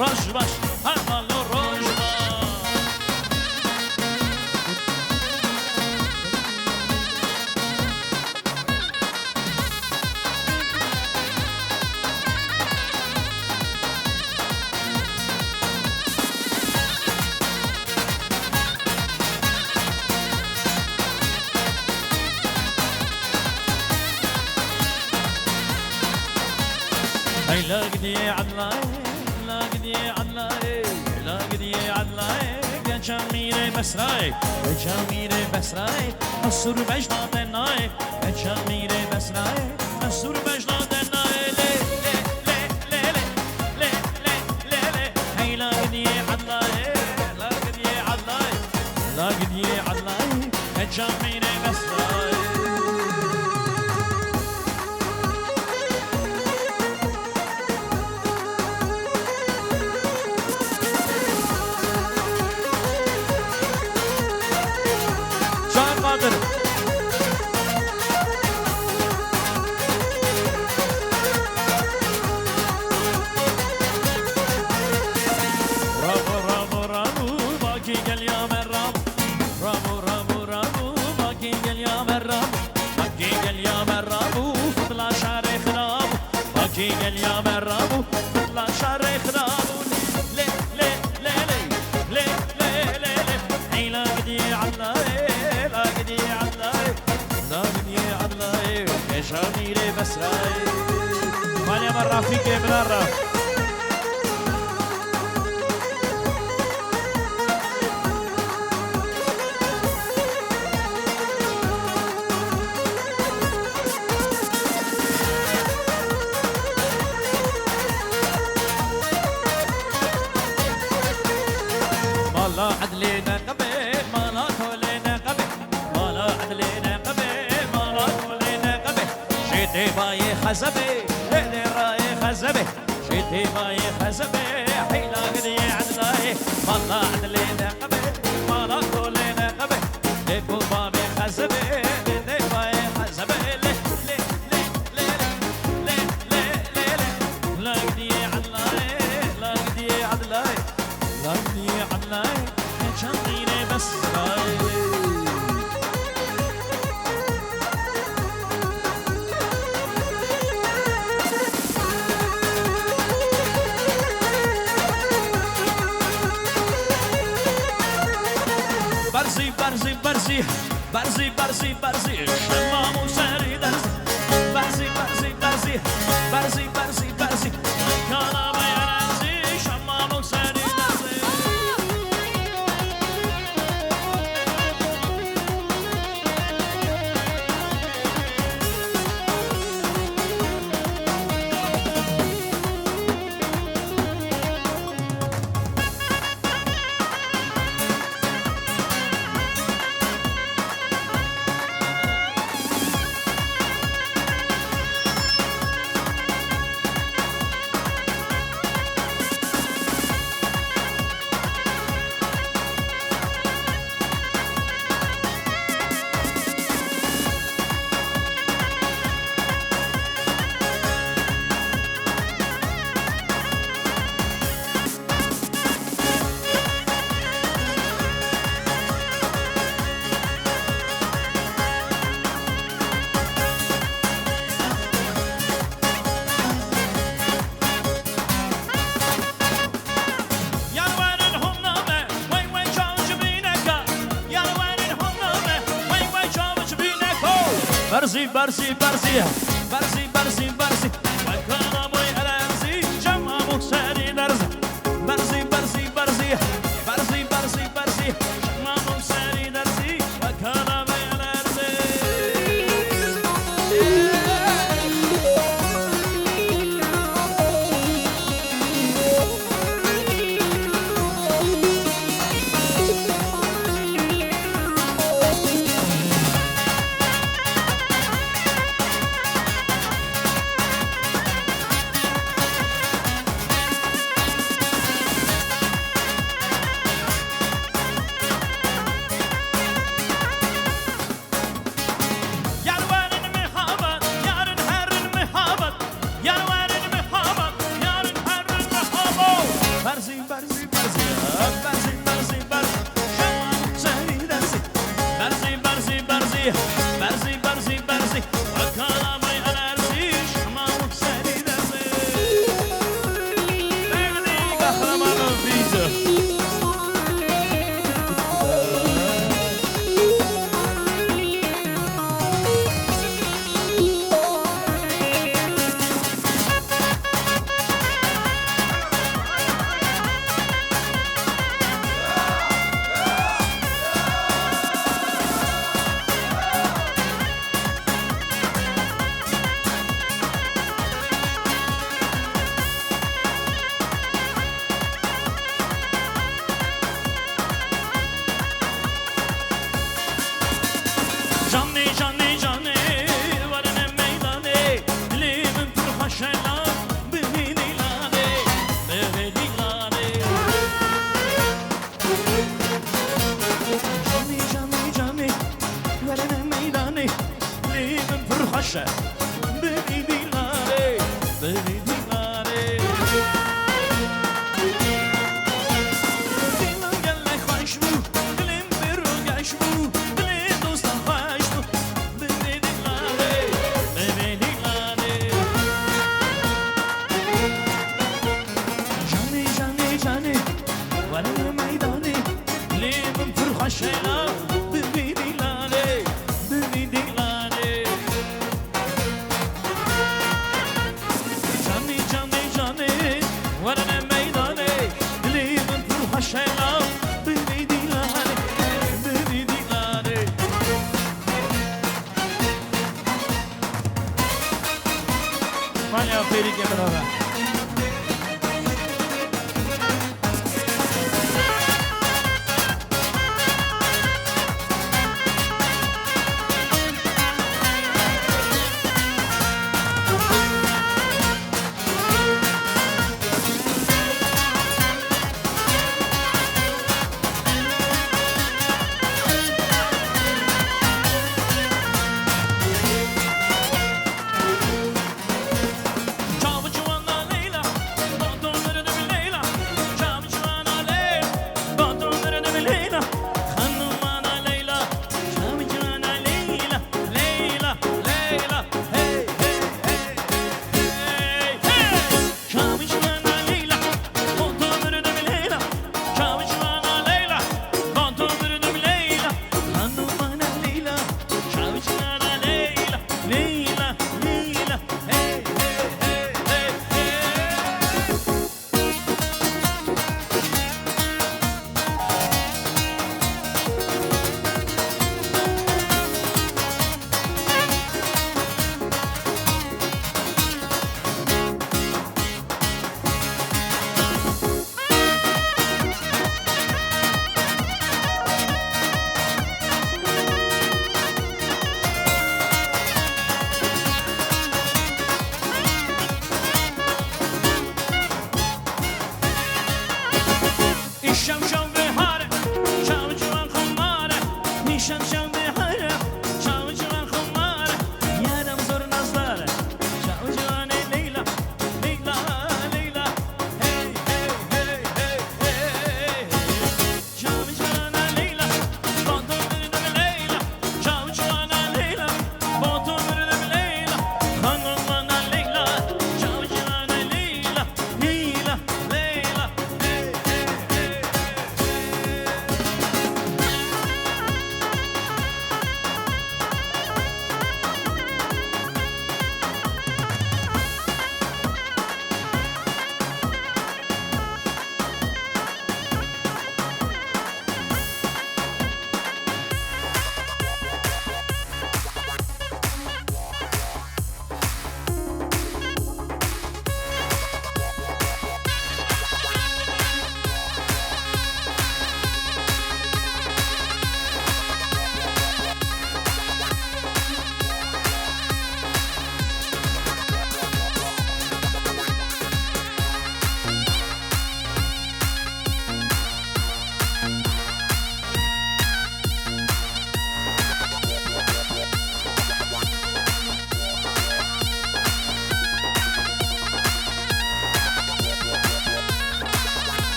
روش باش همان روش باش هاي لا قدي عدلاي لا قدي عدلاي لا قدي عدلاي يا جميل بسراي يا جميل بسراي السر بجنا دناي يا جميل بسراي السر بجنا دناي لي لي لي لي لي لي لي هاي لا قدي عدلاي لا قدي عدلاي لا قدي عدلاي يا جميل بسراي يا مرابو لا شاري خرابو لي لي لي لي لي لي لي لا قدي علاي لا قدي علاي لا قدي علاي يا جميل بسراي مالي مرة فيك يا بلارة عدلنا قبل ما لا تولينا قبل ما لا عدلنا قبل ما لا تولينا قبل شيتي باي خزبي ليلي راي خزبي شيتي باي خزبي حيلا قدي عدلاي ما لا عدلنا قبل ما لا تولينا قبل ليكو بابي خزبي ليلي باي خزبي لي لي لي لي لي لي لي لا قدي عدلاي لا قدي عدلاي لا قدي عدلاي جميل بسراي برزي برزي برزي برزي برزي برزي شمام وساري درزي برزي برزي برزي برزي برزي برزي كلام يا رزي شمام وساري درزي برزي برزي برزي برزي برزي برزي وكلام يرزي جمع مكسري درزي برزي برزي برزي برزي برزي برزي جمع مكسري درزي وكلام يرزي خوشه ببی دیلاره ببی دیلاره دلم گله خوش بو دلم برو گش بو دل دوستم خوش بو ببی دیلاره ببی دیلاره جانی جانی جانی ورن میدانی لیمم پر خوشه ببی دیلاره ببی دیلاره جانی جانی جانی ورن میدانی لیمم پر خوشه ببی دیلاره ببی دیلاره مانیا پیری که برابر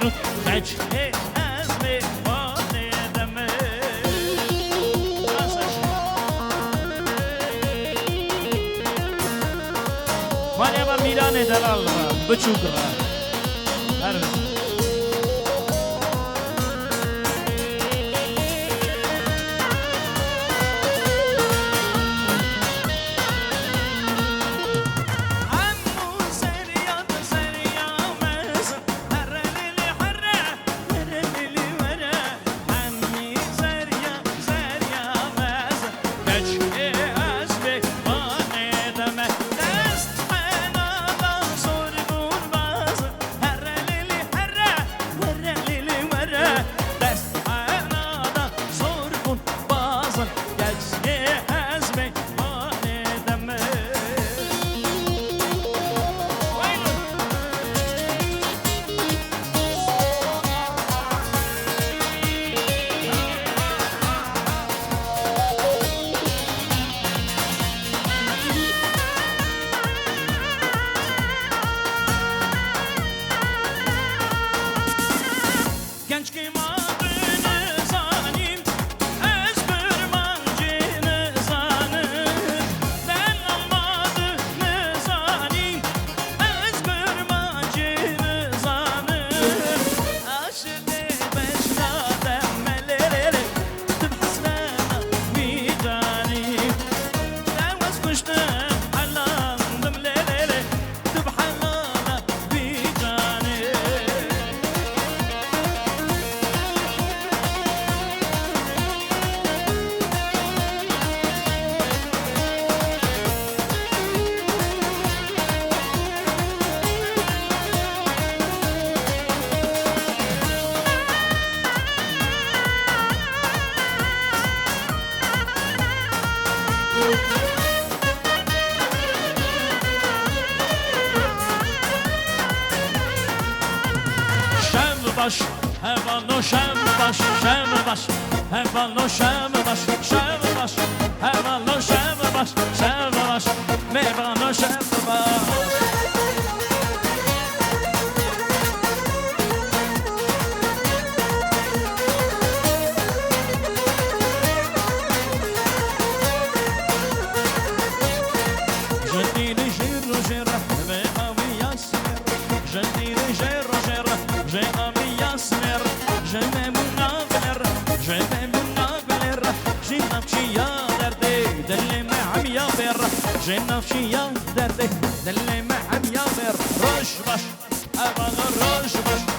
ويلو تجهي أزمي واني دمي واني أبا ميلاني دلال بچوك هرس baş, hevalno şem baş, hevalno şem baş, hevalno şem baş, mevalno şem baş. جنافشي يا دردي دلي ما عم يامر روش باش أبغى روش باش